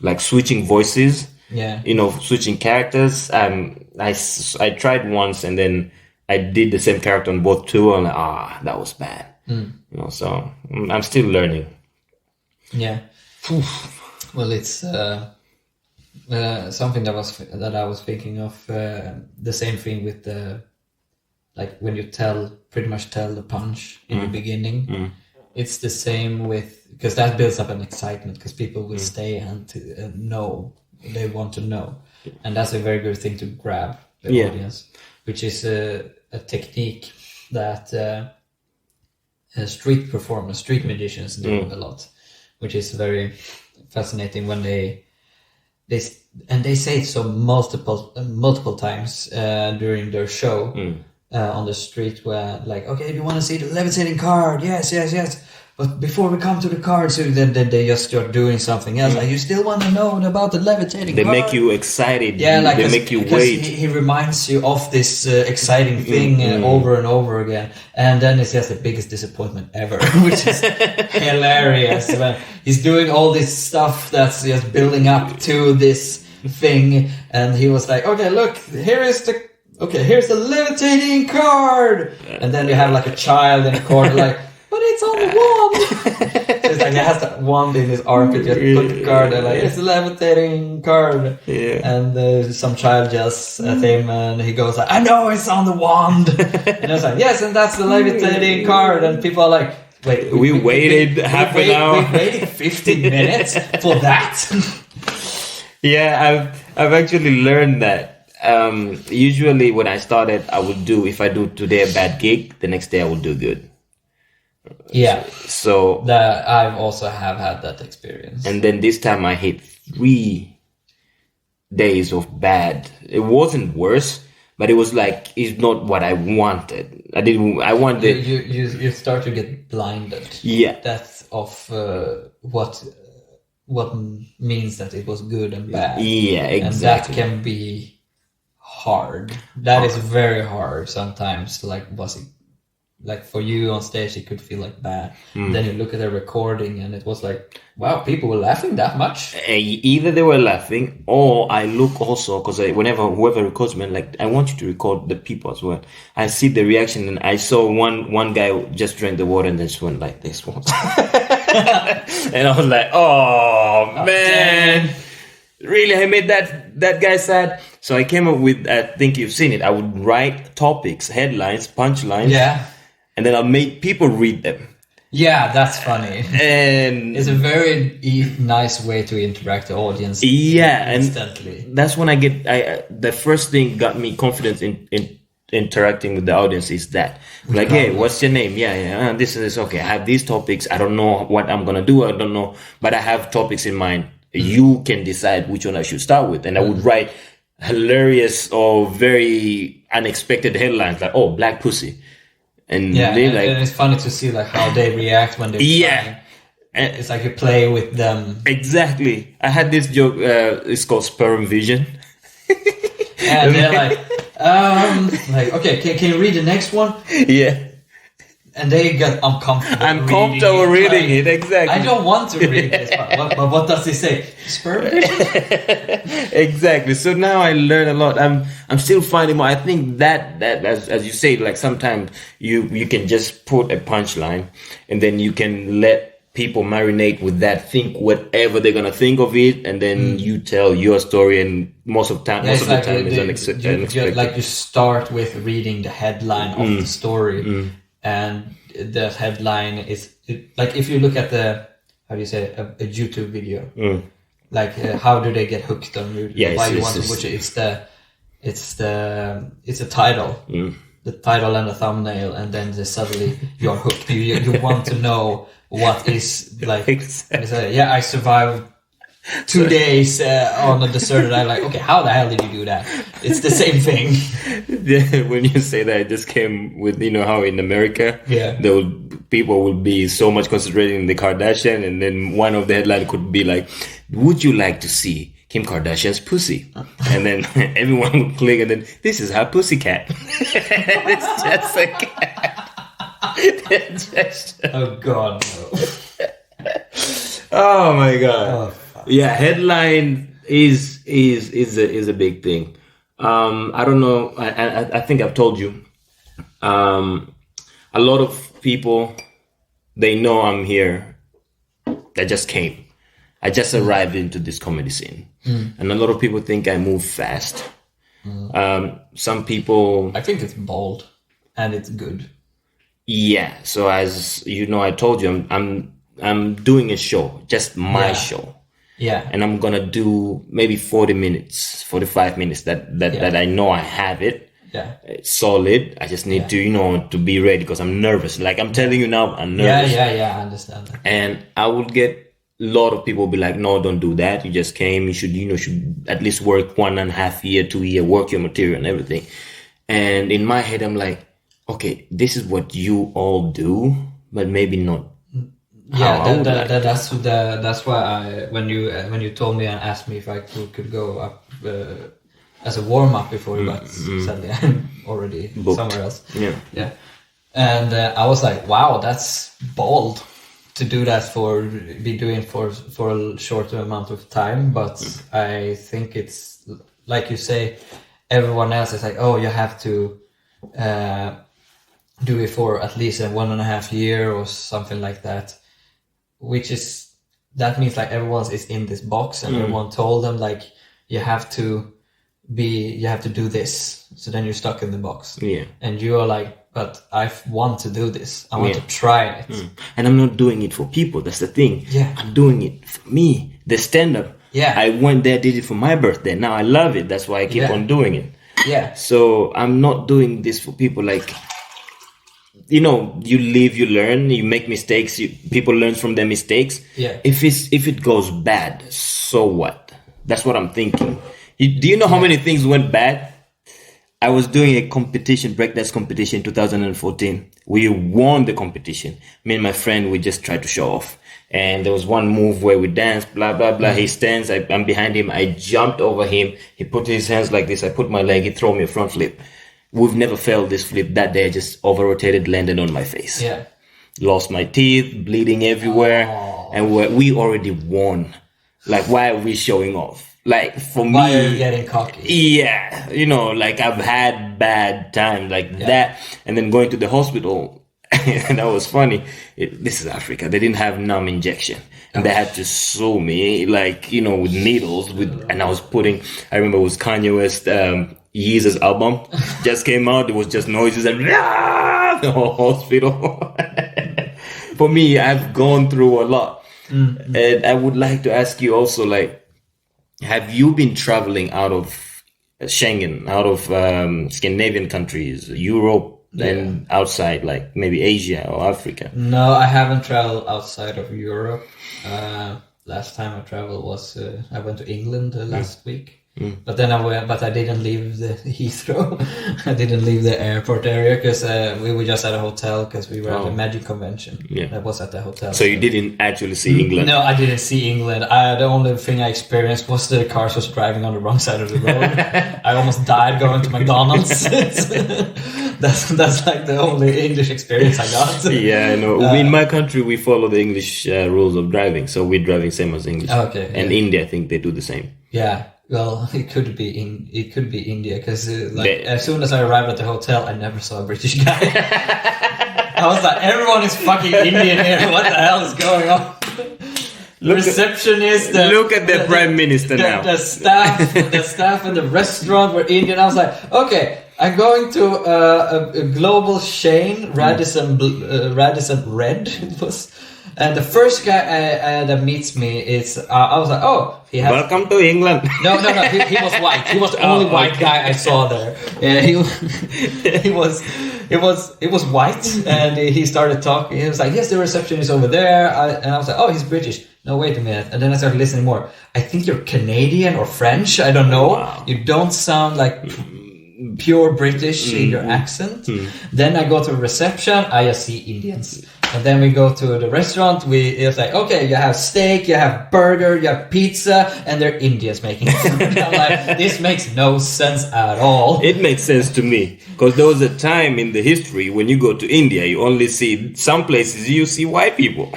Like switching voices, switching characters. I tried once, and then I did the same character on both too, and that was bad. So I'm still learning. Yeah. Well, it's something that I was thinking of. The same thing with like when you pretty much tell the punch in the beginning. It's the same with, because that builds up an excitement, because people will stay and know, they want to know, and that's a very good thing to grab the audience, which is a technique that street performers, street magicians do a lot, which is very fascinating when they say it so multiple times during their show on the street, where like, okay, if you want to see the levitating card, yes, but before we come to the card, so then they just start doing something else. Like, you still want to know about the levitating card? They make you excited. Yeah, like they make you wait. He reminds you of this exciting thing over and over again, and then it's just the biggest disappointment ever, which is hilarious. When he's doing all this stuff that's just building up to this thing, and he was like, okay, look, here's the levitating card, and then you have like a child in a corner like, but it's on the wand. So it's like he has that wand in his armpit, just put the card and like, it's a levitating card. And some child yells at him, and he goes like, I know it's on the wand. And I was like, yes, and that's the levitating card. And people are like, wait, we waited half an hour. We waited 15 minutes for that. Yeah, I've actually learned that. Usually when I started, I would do, if I do today a bad gig, the next day I will do good. Yeah. So that I've also had that experience. And then this time I hit 3 days of bad. It wasn't worse, but it was like, it's not what I wanted. I wanted. You start to get blinded. Yeah. That's of what means that it was good and bad. Yeah, exactly. And that can be hard. That is very hard sometimes. Like, was it like for you on stage? It could feel like bad. Then you look at the recording, and it was like, wow, people were laughing that much. Either they were laughing, or I look also, because whoever records me, like, I want you to record the people as well. I see the reaction, and I saw one guy just drank the water and then just went like this once. And I was like, oh man, really, I made that guy sad. So I came up with, I think you've seen it, I would write topics, headlines, punchlines, and then I'll make people read them. Yeah, that's funny. And it's a very nice way to interact with the audience. Yeah, instantly. And that's when I get, the first thing got me confidence in interacting with the audience is that, like, hey, what's your name? Yeah, this is okay. I have these topics. I don't know what I'm gonna do. I don't know, but I have topics in mind. You can decide which one I should start with. And I would write hilarious or very unexpected headlines like, oh, black pussy. And and it's funny to see like how they react when they and it's like you play with them. Exactly. I had this joke, it's called sperm vision. And they're like, okay, can you read the next one? Yeah. And they got uncomfortable. I'm comfortable reading it, exactly. I don't want to read this part. But what does he say? Sperm vision? Exactly. So now I learn a lot. I'm still finding more. I think that as you say, like sometimes you can just put a punchline, and then you can let people marinate with that, think whatever they're gonna think of it, and then you tell your story. And most of the time is unexpected. Like you start with reading the headline of the story. And the headline is like, if you look at the, how do you say, a YouTube video, like how do they get hooked on YouTube? Yeah, why you want to watch it? It's a title, the title and the thumbnail, and then suddenly you're hooked. You want to know what is like. Exactly. I survived 2 days on a deserted island. Like, okay, how the hell did you do that? It's the same thing. When you say that, it just came with, how in America, Yeah. people will be so much concentrating in the Kardashian, and then one of the headline could be like, would you like to see Kim Kardashian's pussy? And then everyone would click, and then this is her pussycat. It's just a cat. It's just... Oh God, no. Oh my God. Oh, fuck. Yeah, headline is a big thing. I don't know. I think I've told you. A lot of people, they know I'm here. I just came. I just arrived into this comedy scene, and a lot of people think I move fast. Some people, I think it's bold and it's good. yeah. So as you know, I told you I'm doing a show, just my show. Yeah. And I'm gonna do maybe 40 minutes, 45 minutes that I know I have it. Yeah. It's solid. I just need to, to be ready because I'm nervous. Like I'm telling you now, I'm nervous. Yeah, I understand that. And I will get a lot of people be like, no, don't do that. You just came. You should at least work 1.5 year, 2 year, work your material and everything. And in my head, I'm like, okay, this is what you all do, but maybe not. Yeah, that's why when you told me and asked me if I could go up as a warm up before you, but sadly I'm already booked somewhere else. Yeah. And I was like, wow, that's bold to do that for a short amount of time. But I think it's like you say, everyone else is like, oh, you have to do it for at least 1.5 years or something like that. That means like everyone is in this box and everyone told them like you have to do this. So then you're stuck in the box. Yeah. And you are like, but I want to do this. I want to try it. And I'm not doing it for people. That's the thing. Yeah. I'm doing it for me. The stand-up. Yeah. I went there, did it for my birthday. Now I love it. That's why I keep on doing it. Yeah. So I'm not doing this for people like... you live, you learn, you make mistakes, people learn from their mistakes. Yeah. If it goes bad, so what? That's what I'm thinking. Do you know how many things went bad? I was doing a competition, breakdance competition in 2014. We won the competition. Me and my friend, we just tried to show off. And there was one move where we danced, blah, blah, blah. He stands, I'm behind him. I jumped over him. He put his hands like this. I put my leg, he threw me a front flip. We've never failed this flip. That day I just over-rotated, landed on my face. Yeah. Lost my teeth, bleeding everywhere. Oh. And we already won. Like, why are we showing off? Like, for me... Why are you getting cocky? Yeah. Like, I've had bad times like that. And then going to the hospital, and that was funny. This is Africa. They didn't have numb injection. And they had to sew me, like, with needles. And I was I remember it was Kanye West... Yeezus album just came out. It was just noises and the whole hospital. For me, I've gone through a lot. And I would like to ask you also, like, have you been traveling out of Schengen, out of Scandinavian countries, Europe, and outside, like maybe Asia or Africa? No, I haven't traveled outside of Europe. Last time I traveled was I went to England last week. But then I didn't leave the Heathrow. I didn't leave the airport area because we were just at a hotel because we were at a Magic convention. Yeah, that was at the hotel. So you didn't actually see England? No, I didn't see England. The only thing I experienced was the cars was driving on the wrong side of the road. I almost died going to McDonald's. That's like the only English experience I got. Yeah, I know. In my country, we follow the English rules of driving, so we're driving same as English. Okay. And India, I think they do the same. Yeah. Well, it could be India because as soon as I arrived at the hotel, I never saw a British guy. I was like, everyone is fucking Indian here. What the hell is going on? Receptionist. Look at the Prime Minister now. The staff in the restaurant were Indian. I was like, okay, I'm going to a global chain, Radisson Red. It was. And the first guy that meets me is I was like, oh, he has. Welcome to England. No. He was white. He was the only white guy I saw there. Yeah, he was white, and he started talking. He was like, yes, the reception is over there. And I was like, oh, he's British. No, wait a minute. And then I started listening more. I think you're Canadian or French. I don't know. Wow. You don't sound like pure British in your accent. Then I go to reception. I just see Indians. And then we go to the restaurant. It's like, okay, you have steak, you have burger, you have pizza, and they're Indians making food. I'm like, this makes no sense at all. It makes sense to me, because there was a time in the history when you go to India, you only see some places you see white people.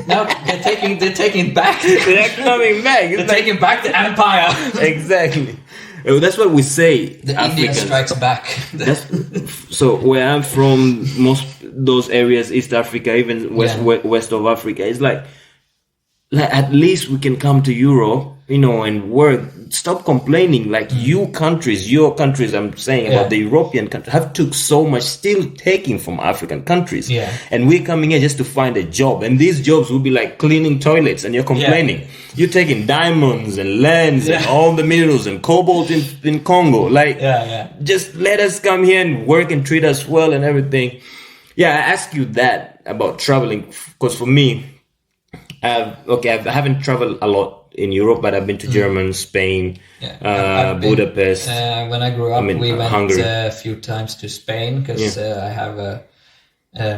Now they're taking back. They're coming back. They're taking back the empire. Exactly. That's what we say. The Indian strikes back. So where I'm from, most those areas, East Africa, even west of Africa, it's like at least we can come to Europe, and work. Stop complaining. Like your countries, I'm saying about the European countries, have took so much, still taking from African countries. Yeah. And we're coming here just to find a job. And these jobs will be like cleaning toilets, and you're complaining. Yeah. You're taking diamonds and lands and all the minerals and cobalt in Congo. Like, just let us come here and work and treat us well and everything. Yeah, I asked you that about traveling, because for me, I haven't traveled a lot in Europe, but I've been to Germany, Spain, Budapest. When I grew up, we went Hungary. A few times to Spain, because I have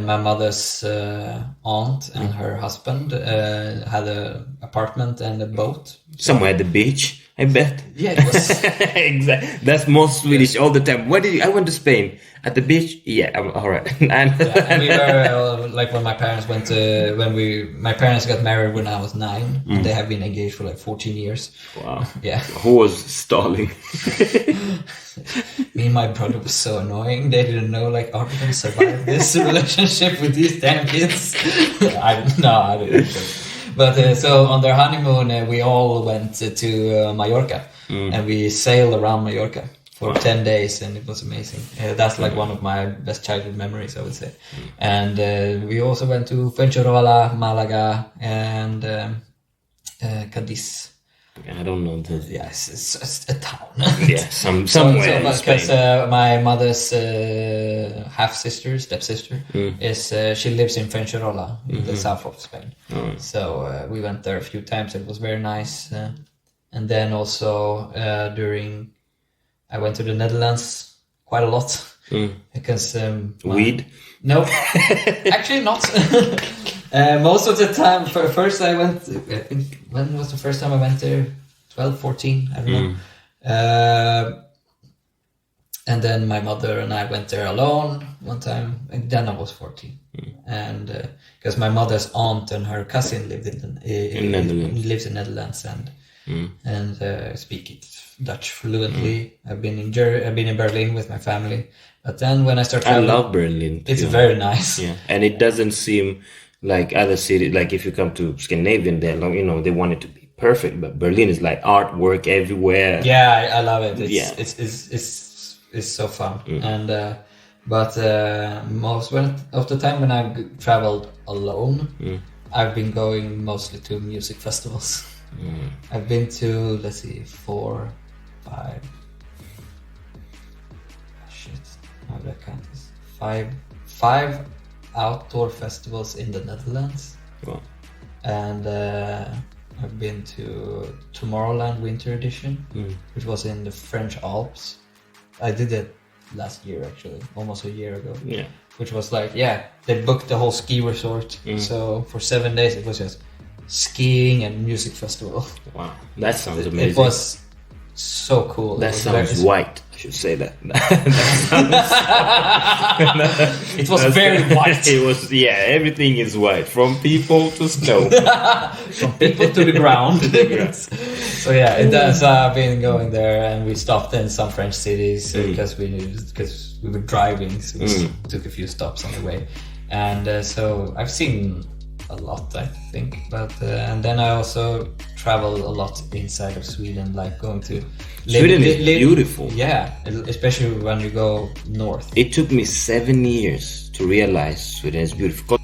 my mother's aunt and her husband had an apartment and a boat. Somewhere at the beach, I bet. Yeah, it was. Exactly. That's most Swedish all the time. Where did you? I went to Spain. At the beach? Yeah, all right. And we were like when my parents my parents got married when I was 9. And they have been engaged for like 14 years. Wow. Yeah. Who was stalling? Me and my brother was so annoying. They didn't know, like, are we going to survive this relationship with these damn kids? I didn't. But so on their honeymoon, we all went to Mallorca, and we sailed around Mallorca for 10 days, and it was amazing. That's like one of my best childhood memories, I would say. And we also went to Fuengirola, Malaga, and Cadiz. I don't know. Yes, it's a town. Yeah, somewhere in Spain. Because my mother's stepsister, is she lives in Fuengirola, in the south of Spain. So we went there a few times. It was very nice. And then also I went to the Netherlands quite a lot. Because weed? No, actually not. Most of the time, first I went, I think, when was the first time I went there? 12, 14, I don't know. And then my mother and I went there alone one time, and then I was 14. And because my mother's aunt and her cousin lived in Netherlands and speak Dutch fluently. I've been in Berlin with my family. But then when I started traveling, I love Berlin. It's very nice. Yeah, and it doesn't seem like other cities. Like if you come to Scandinavian, they want it to be perfect. But Berlin is like artwork everywhere. Yeah, I love it. It's so fun. And but most of the time when I've traveled alone, I've been going mostly to music festivals. I've been to 4, 5. How do I count this? 5 outdoor festivals in the Netherlands. Wow. And I've been to Tomorrowland Winter Edition, which was in the French Alps. I did it last year, actually, almost a year ago. Yeah. Which was like, they booked the whole ski resort. So for 7 days, it was just skiing and music festival. Wow, that sounds amazing. It was so cool. That sounds white. I should say that. It was very white. It was, everything is white, from people to snow. From people to the ground. So it does. I've been going there, and we stopped in some French cities because we were driving, so we took a few stops on the way. And so I've seen a lot, I think, but and then I also travel a lot inside of Sweden, like going to Sweden is beautiful. Yeah, especially when you go north. It took me 7 years to realize Sweden is beautiful.